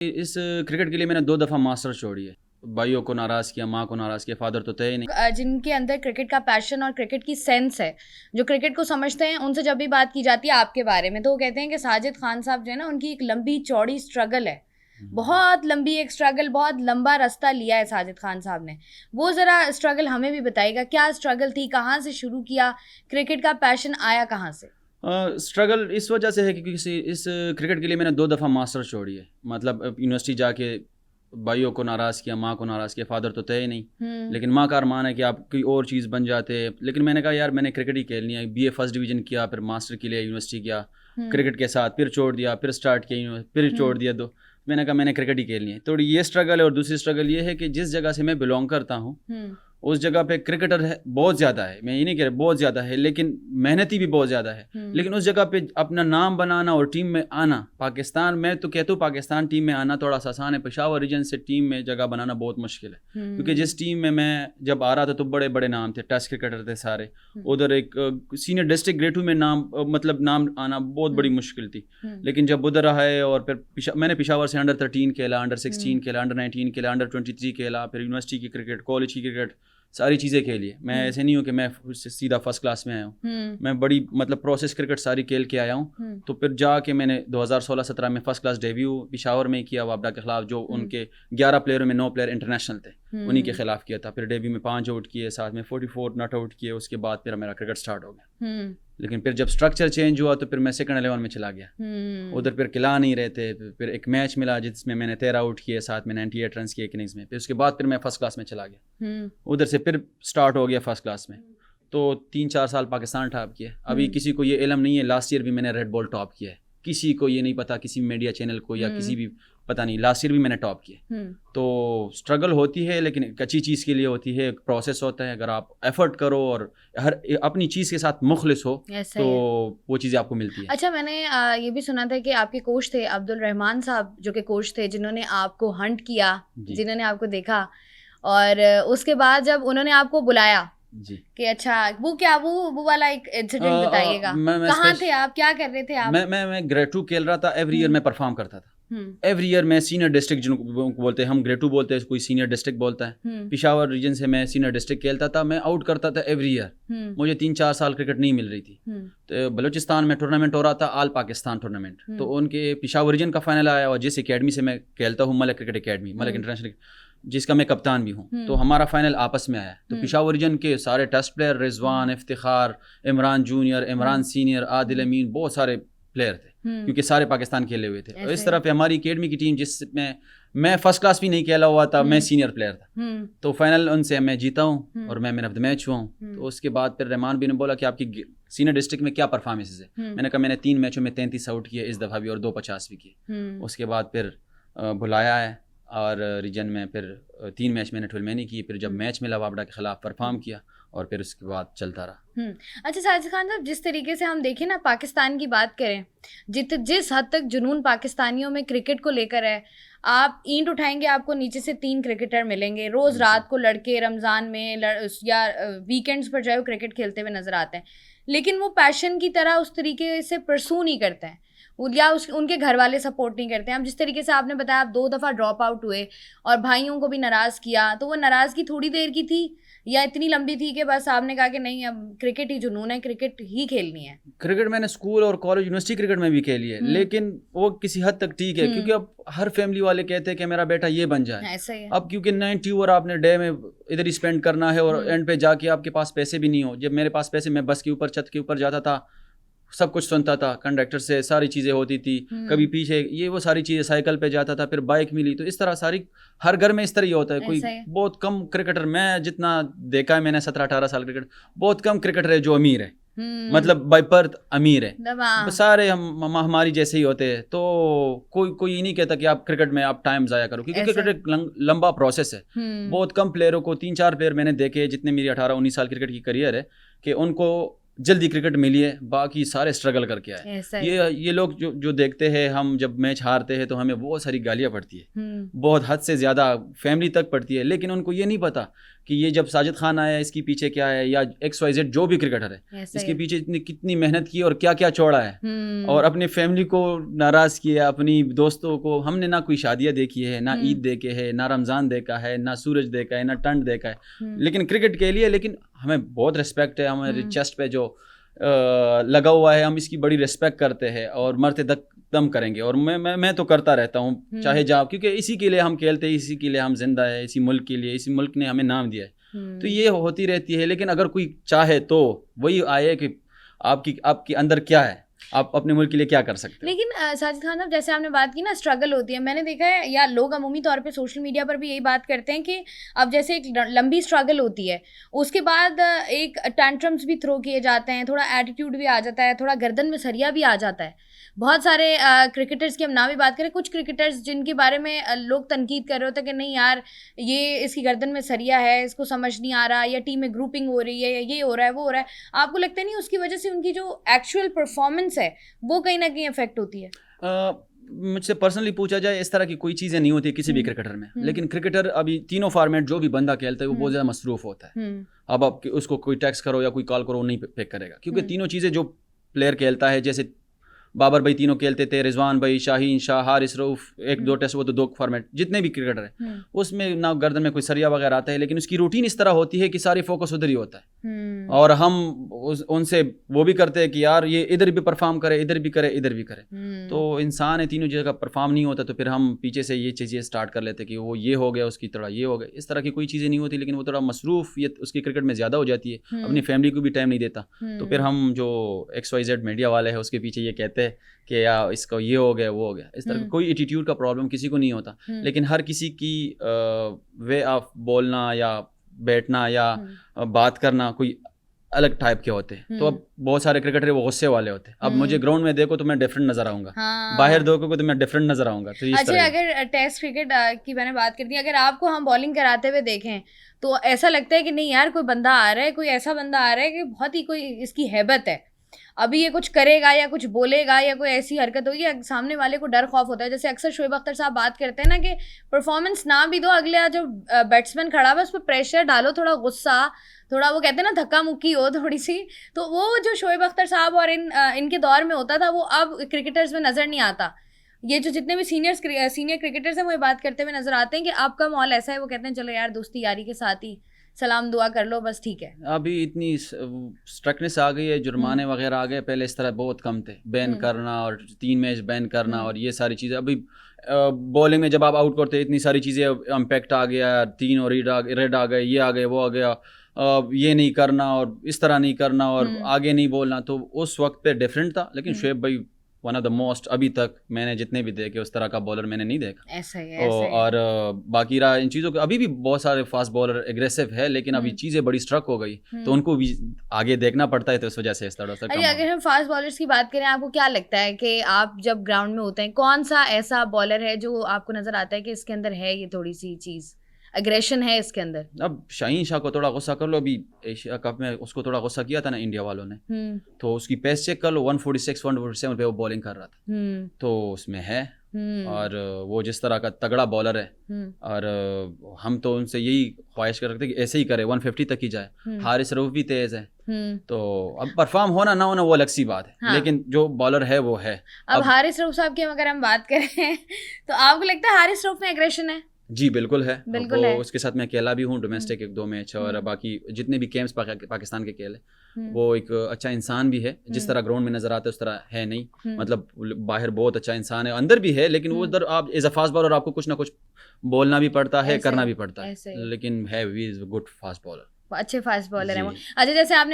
اس cricket کے لیے میں نے 2 دفعہ ماسٹر چھوڑی ہے. بھائیوں کو ناراض کیا, ماں کو ناراض کیا, فادر تو تھے ہی نہیں. جن کے اندر کرکٹ کا پیشن اور کرکٹ کی سینس ہے, جو کرکٹ کو سمجھتے ہیں, ان سے جب بھی بات کی جاتی ہے آپ کے بارے میں تو وہ کہتے ہیں کہ ساجد خان صاحب جو ہے نا, ان کی ایک لمبی چوڑی اسٹرگل ہے, بہت لمبی ایک اسٹرگل, بہت لمبا راستہ لیا ہے ساجد خان صاحب نے. وہ ذرا اسٹرگل ہمیں بھی بتائیے گا, کیا اسٹرگل تھی, کہاں سے شروع کیا, کرکٹ کا پیشن آیا کہاں سے؟ اسٹرگل اس وجہ سے ہے کہ اس کرکٹ کے لیے میں نے 2 دفعہ ماسٹر چھوڑی ہے. مطلب یونیورسٹی جا کے بھائیوں کو ناراض کیا, ماں کو ناراض کیا, فادر تو تھے ہی نہیں, لیکن ماں کا ارمان ہے کہ آپ کوئی اور چیز بن جاتے. لیکن میں نے کہا یار میں نے کرکٹ ہی کھیلنی ہے. BA فرسٹ ڈویژن کیا, پھر ماسٹر کے لیے یونیورسٹی کیا کرکٹ کے ساتھ, پھر چھوڑ دیا, پھر اسٹارٹ کیا, پھر چھوڑ دیا. میں نے کہا میں نے کرکٹ ہی کھیلنی ہے. تو یہ اسٹرگل ہے. اور دوسری اسٹرگل یہ ہے کہ جس جگہ سے میں بلانگ کرتا ہوں اس جگہ پہ کرکٹر بہت زیادہ ہے, میں یہ نہیں کہہ رہا بہت زیادہ ہے, لیکن محنتی بھی بہت زیادہ ہے. لیکن اس جگہ پہ اپنا نام بنانا اور ٹیم میں آنا, پاکستان میں تو کہتا ہوں پاکستان ٹیم میں آنا تھوڑا سا آسان ہے, پشاور ریجن سے ٹیم میں جگہ بنانا بہت مشکل ہے. کیونکہ جس ٹیم میں جب آ رہا تھا تو بڑے بڑے نام تھے, ٹیسٹ کرکٹر تھے سارے. ادھر ایک سینئر ڈسٹرکٹ گریڈ 2 میں نام آنا بہت بڑی مشکل تھی. لیکن جب ادھر آئے اور پھر میں نے پشاور سے انڈر 13 کھیلا, انڈر 16 کھیلا, انڈر 19 کھیلا, انڈر 23 کھیلا, پھر یونیورسٹی کی کرکٹ, کالج کی کرکٹ, ساری چیزیں کھیلی. میں ایسے نہیں ہوں کہ میں سیدھا فرسٹ کلاس میں آیا ہوں, میں بڑی مطلب پروسیس کرکٹ ساری کھیل کے آیا ہوں. تو پھر جا کے میں نے 2016-17 میں فرسٹ کلاس ڈیبیو پشاور میں کیا, وابڈا کے خلاف, جو ان کے 11 پلیئروں میں 9 پلیئر انٹرنیشنل تھے, انہی کے خلاف کیا تھا. پھر ڈیبیو میں 5 آؤٹ کیے, ساتھ میں 44 ناٹ آؤٹ کیے. اس کے بعد پھر میرا کرکٹ سٹارٹ ہو گیا. لیکن پھر جب اسٹرکچر چینج ہوا تو پھر میں سیکنڈ 11 میں چلا گیا. ادھر پھر کھلا نہیں رہے تھے. پھر ایک میچ ملا جس میں نے 13 آؤٹ کیے, ساتھ میں 98 رنس کیے اننگز میں. پھر اس کے بعد پھر میں فرسٹ کلاس میں چلا گیا. ادھر سے پھر سٹارٹ ہو گیا فرسٹ کلاس میں. تو 3-4 سال پاکستان ٹاپ کیا. ابھی کسی کو یہ علم نہیں ہے, لاسٹ ایئر بھی میں نے ریڈ بال ٹاپ کیا ہے. کسی کو یہ نہیں پتا, کسی میڈیا چینل کو یا کسی بھی پتہ نہیں, لاسٹ ایئر بھی میں نے ٹاپ کیا. تو اسٹرگل ہوتی ہے, لیکن ایک اچھی چیز کے لیے ہوتی ہے, ایک پروسیس ہوتا ہے. اگر آپ ایفرٹ کرو اور ہر اپنی چیز کے ساتھ مخلص ہو تو وہ چیزیں آپ کو ملتی ہے. اچھا, میں نے یہ بھی سنا تھا کہ آپ کے کوچ تھے عبدالرحمان صاحب, جو کہ کوچ تھے جنہوں نے آپ کو ہنٹ کیا, جنہوں نے آپ کو دیکھا, اور اس کے بعد جب انہوں نے آپ کو بلایا جی کہ اچھا وہ کیا وہ والا ایک انسیڈنٹ بتائیے گا, کہاں تھے آپ, کیا کر رہے تھے آپ؟ میں گریڈ 2 کھیل رہا تھا. ایوری ایئر میں پرفارم کرتا تھا. ایوری ایئر میں سینئر ڈسٹرکٹ جن کو بولتے ہیں, ہم گریڈ 2 بولتے ہیں, کوئی سینئر ڈسٹرکٹ بولتا ہے. پشاور ریجن سے میں سینئر ڈسٹرکٹ کھیلتا تھا. میں آؤٹ کرتا تھا ایوری ایئر. مجھے 3-4 سال کرکٹ نہیں مل رہی تھی. تو بلوچستان میں ٹورنامنٹ ہو رہا تھا, آل پاکستان ٹورنامنٹ. تو ان کے پشاور ریجن کا فائنل آیا, اور جس اکیڈمی سے میں کھیلتا ہوں, ملک کرکٹ اکیڈمی, ملک انٹرنیشنل, جس کا میں کپتان بھی ہوں, تو ہمارا فائنل آپس میں آیا. تو پشاور ریجن کے سارے ٹیسٹ پلیئر, رضوان, افتخار, عمران جونیئر, عمران سینئر, عادل امین, بہت سارے پلیئر تھے, کیونکہ سارے پاکستان کھیلے ہوئے تھے. اس طرح پہ ہماری اکیڈمی کی ٹیم, جس میں فرسٹ کلاس بھی نہیں کھیلا ہوا تھا, میں سینئر پلیئر تھا. تو فائنل ان سے میں جیتا ہوں, اور میں مین آف دا میچ ہوا ہوں. تو اس کے بعد پھر رحمان بھی نے بولا کہ آپ کی سینئر ڈسٹرکٹ میں کیا پرفارمنس ہے. میں نے کہا میں نے 3 میچوں میں 33 آؤٹ کیے اس دفعہ بھی, اور 2 50 بھی کیے. اس کے بعد پھر بلایا ہے, اور ریجن میں پھر 3 میچ میں نے 12 میں نہیں کی. پھر جب میچ ملا وابڈا کے خلاف پرفارم کیا, اور پھر اس کے بعد چلتا رہا. اچھا ساجد خان صاحب, جس طریقے سے ہم دیکھیں نا, پاکستان کی بات کریں, جس حد تک جنون پاکستانیوں میں کرکٹ کو لے کر ہے, آپ اینٹ اٹھائیں گے آپ کو نیچے سے 3 کرکٹر ملیں گے روز رات کو, لڑکے رمضان میں یا ویکینڈز پر جو ہے وہ کرکٹ کھیلتے ہوئے نظر آتے ہیں. لیکن وہ پیشن کی طرح اس طریقے سے پرسو نہیں کرتے ہیں, یا ان کے گھر والے سپورٹ نہیں کرتے ہیں. اب جس طریقے سے آپ نے بتایا آپ 2 دفعہ ڈراپ آؤٹ ہوئے اور بھائیوں کو بھی ناراض کیا, تو وہ ناراضگی تھوڑی دیر کی تھی یا اتنی لمبی تھی کہ بس آپ نے کہا کہ نہیں اب کرکٹ ہی جنون ہے, کرکٹ ہی کھیلنی ہے؟ کرکٹ میں نے اسکول اور کالج یونیورسٹی کرکٹ میں بھی کھیلی ہے, لیکن وہ کسی حد تک ٹھیک ہے, کیونکہ اب ہر فیملی والے کہتے ہیں کہ میرا بیٹا یہ بن جائے. ایسا ہی ہے. اب کیونکہ 90 اوور آپ نے ڈے میں ادھر ہی اسپینڈ کرنا ہے, اور اینڈ پہ جا کے آپ کے پاس پیسے بھی نہیں ہو. جب میرے پاس پیسے, میں بس کے اوپر, چھت کے اوپر جاتا تھا, سب کچھ سنتا تھا, کنڈکٹر سے ساری چیزیں ہوتی تھی, کبھی پیچھے یہ وہ ساری چیزیں, سائیکل پہ جاتا تھا, پھر بائک ملی. تو اس طرح ساری ہر گھر میں اس طرح ہی ہوتا ہے. کوئی بہت کم کرکٹر, میں جتنا دیکھا ہے میں نے 17-18 سال کرکٹ, بہت کم کرکٹر ہے جو امیر ہے, مطلب بائی برتھ امیر ہے. سارے ہماری جیسے ہی ہوتے ہیں. تو کوئی یہ نہیں کہتا کہ آپ کرکٹ میں آپ ٹائم ضائع کرو, کیونکہ کرکٹ ایک لمبا پروسیس ہے. بہت کم پلیئروں کو, 3-4 پلیئر میں نے دیکھے جتنے میری 18-19 سال کرکٹ کی کریئر ہے, کہ ان کو جلدی کرکٹ ملی ہے, باقی سارے اسٹرگل کر کے آئے. یہ لوگ جو دیکھتے ہیں, ہم جب میچ ہارتے ہیں تو ہمیں بہت ساری گالیاں پڑتی ہے, بہت حد سے زیادہ فیملی تک پڑتی ہے, لیکن ان کو یہ نہیں پتا کہ یہ جب ساجد خان آیا اس کے پیچھے کیا ہے, یا XYZ جو بھی کرکٹر ہے اس کے پیچھے کتنی محنت کی اور کیا کیا چھوڑا ہے, اور اپنی فیملی کو ناراض کیا, اپنی دوستوں کو. ہم نے نہ کوئی شادیاں دیکھی ہے, نہ عید دیکھے ہے, نہ رمضان دیکھا ہے, نہ سورج دیکھا ہے, نہ ٹنڈ دیکھا ہے, لیکن کرکٹ کے لیے لیکن ہمیں بہت ریسپیکٹ ہے. ہمارے چیسٹ پہ جو لگا ہوا ہے ہم اس کی بڑی ریسپیکٹ کرتے ہیں اور مرتے دم کریں گے. اور میں تو کرتا رہتا ہوں چاہے جاؤ, کیونکہ اسی کے لیے ہم کھیلتے ہیں, اسی کے لیے ہم زندہ ہے, اسی ملک کے لیے, اسی ملک نے ہمیں نام دیا ہے. تو یہ ہوتی رہتی ہے. لیکن اگر کوئی چاہے تو وہی آئے کہ آپ کے اندر کیا ہے, آپ اپنے ملک کے لیے کیا کر سکتے ہیں. لیکن ساجد خان صاحب جیسے آپ نے بات کی نا اسٹرگل ہوتی ہے, میں نے دیکھا ہے یا لوگ عمومی طور پہ سوشل میڈیا پر بھی یہی بات کرتے ہیں کہ اب جیسے ایک لمبی اسٹرگل ہوتی ہے, اس کے بعد ایک ٹینٹرمس بھی تھرو کیے جاتے ہیں, تھوڑا ایٹیٹیوڈ بھی آ جاتا ہے, تھوڑا گردن میں سریا بھی آ جاتا ہے. بہت سارے کرکٹرز کی ہم نہ بھی بات کریں, کچھ کرکٹرز جن کے بارے میں لوگ تنقید کر رہے ہوتے ہیں کہ نہیں یار یہ اس کی گردن میں سریا ہے, اس کو سمجھ نہیں آ رہا, یا ٹیم میں گروپنگ ہو رہی ہے, یا یہ ہو رہا ہے وہ ہو رہا ہے. آپ کو لگتا نہیں اس کی وجہ سے ان کی جو ایکچوئل پرفارمنس ہے وہ کہیں نہ کہیں افیکٹ ہوتی ہے؟ مجھ سے پرسنلی پوچھا جائے اس طرح کی کوئی چیزیں نہیں ہوتی کسی بھی کرکٹر میں, لیکن کرکٹر ابھی تینوں فارمیٹ جو بھی بندہ کھیلتا ہے وہ بہت زیادہ مصروف ہوتا ہے. اب آپ اس کو کوئی ٹیکسٹ کرو یا کوئی کال کرو نہیں پک کرے گا, کیونکہ تینوں چیزیں جو پلیئر کھیلتا ہے, جیسے بابر بھائی تینوں کھیلتے تھے, رضوان بھائی, شاہین شاہ, حارث رؤف, ایک دو ٹیسٹ وہ تو 2 فارمیٹ, جتنے بھی کرکٹر ہیں اس میں نہ گردن میں کوئی سریا وغیرہ آتا ہے, لیکن اس کی روٹین اس طرح ہوتی ہے کہ ساری فوکس ادھر ہی ہوتا ہے. اور ہم ان سے وہ بھی کرتے ہیں کہ یار یہ ادھر بھی پرفارم کرے, ادھر بھی کرے, ادھر بھی کرے. تو انسان ہے تینوں جگہ پرفارم نہیں ہوتا, تو پھر ہم پیچھے سے یہ چیزیں اسٹارٹ کر لیتے کہ وہ یہ ہو گیا, اس کی تھوڑا یہ ہو گیا. اس طرح کی کوئی چیزیں نہیں ہوتی, لیکن وہ تھوڑا مصروفیت اس کی کرکٹ میں زیادہ ہو جاتی ہے, اپنی فیملی کو بھی ٹائم نہیں دیتا. تو پھر ہم جو XYZ میڈیا والے ہیں اس کے پیچھے یہ کہتے ہیں کہ یا اس کو یہ ہو گیا وہ ہو گیا. اس طرح کوئی ایٹیٹیوڈ کا پرابلم کسی کو نہیں ہوتا, لیکن ہر کسی کی وے آف بولنا یا بیٹھنا یا بات کرنا کوئی الگ ٹائپ کے ہوتے ہیں. تو اب بہت سارے کرکٹر وہ غصے والے ہوتے ہیں. اب مجھے گراؤنڈ میں دیکھو تو میں ڈفرینٹ نظر آؤں گا, باہر دیکھو تو میں ڈفرینٹ نظر آؤں گا. اچھا, اگر ٹیسٹ کرکٹ کی میں نے بات کر دی, اگر آپ کو ہم بالنگ کراتے ہوئے دیکھیں تو ایسا لگتا ہے کہ نہیں یار کوئی بندہ آ رہا ہے, کوئی ایسا بندہ آ رہا ہے کہ بہت ہی کوئی اس کی ہیبت ہے, ابھی یہ کچھ کرے گا یا کچھ بولے گا یا کوئی ایسی حرکت ہوگی, سامنے والے کو ڈر خوف ہوتا ہے. جیسے اکثر شعیب اختر صاحب بات کرتے ہیں نا کہ پرفارمنس نہ بھی دو, اگلے جو بیٹسمین کھڑا ہوا اس پہ پریشر ڈالو, تھوڑا غصہ, تھوڑا وہ کہتے ہیں نا دھکا مکی ہو تھوڑی سی. تو وہ جو شعیب اختر صاحب اور ان کے دور میں ہوتا تھا وہ اب کرکٹرز میں نظر نہیں آتا. یہ جو جتنے بھی سینئر کرکٹرز ہیں وہ یہ بات کرتے ہوئے نظر آتے ہیں کہ آپ کا ماحول ایسا ہے, وہ کہتے ہیں چلو یار دوستی یاری کے ساتھ ہی سلام دعا کر لو بس ٹھیک ہے. ابھی اتنی اسٹرکنیس آ گئی ہے, جرمانے وغیرہ آ گئے, پہلے اس طرح بہت کم تھے. بین کرنا اور 3 میچ بین کرنا اور یہ ساری چیزیں. ابھی بولنگ میں جب آپ آؤٹ کرتے اتنی ساری چیزیں, امپیکٹ آ گیا, 3 اور ریڈ آ گئے, یہ آ گئے, وہ آ گیا, یہ نہیں کرنا اور اس طرح نہیں کرنا اور آگے نہیں بولنا. تو اس وقت پہ ڈفرینٹ تھا. لیکن شعیب بھائی ون آف دا موسٹ, ابھی تک میں نے جتنے بھی دیکھے اس طرح کا بالر میں نے نہیں دیکھا. ایسا ہی اور باقی رہا ان چیزوں کے, ابھی بھی بہت سارے فاسٹ بالر اگریسو ہے, لیکن ابھی چیزیں بڑی اسٹرک ہو گئی تو ان کو بھی آگے دیکھنا پڑتا ہے, تو اس وجہ سے اس طرح سے. اگر ہم فاسٹ بالرز کی بات کریں, آپ کو کیا لگتا ہے کہ آپ جب گراؤنڈ میں ہوتے ہیں کون سا ایسا بالر ہے جو آپ کو نظر آتا ہے کہ اس کے اندر ہے یہ تھوڑی سی چیز, اگریشن ہے اس کے اندر؟ اب شاہین شاہ کو تھوڑا غصہ کر لو, ابھی ایشیا کپ میں اس کو تھوڑا غصہ کیا تھا نا انڈیا والوں نے, تو اس کی پیس چیک کر لو, 146 147 پہ وہ بالنگ کر رہا تھا, تو اس میں ہے. اور وہ جس طرح کا تگڑا بالر ہے, اور ہم تو ان سے یہی خواہش کر رکھتے کہ ایسے ہی کرے, 150 تک ہی جائے. حارث رؤف بھی تیز ہے, تو اب پرفارم ہونا نہ ہونا وہ الگ سی بات ہے, لیکن جو بالر ہے وہ ہے. اب حارث رؤف صاحب کی اگر ہم بات کریں تو آپ کو لگتا ہے حارث رؤف میں ایگریشن ہے؟ جی بالکل ہے, بالکل ہے. اس کے ساتھ میں اکیلا بھی ہوں, ڈومیسٹک 1-2 میچ, اور باقی جتنے بھی گیمز پاکستان کے کھیلے, وہ ایک اچھا انسان بھی ہے. جس طرح گراؤنڈ میں نظر آتا ہے اس طرح ہے نہیں, مطلب باہر بہت اچھا انسان ہے, اندر بھی ہے, لیکن وہ ادھر آپ ایز اے فاسٹ بالر آپ کو کچھ نہ کچھ بولنا بھی پڑتا ہے, کرنا بھی پڑتا ہے, لیکن ہے وی از گڈ فاسٹ بالر, اچھے فاسٹ بالر ہیں وہ. اچھا, جیسے آپ نے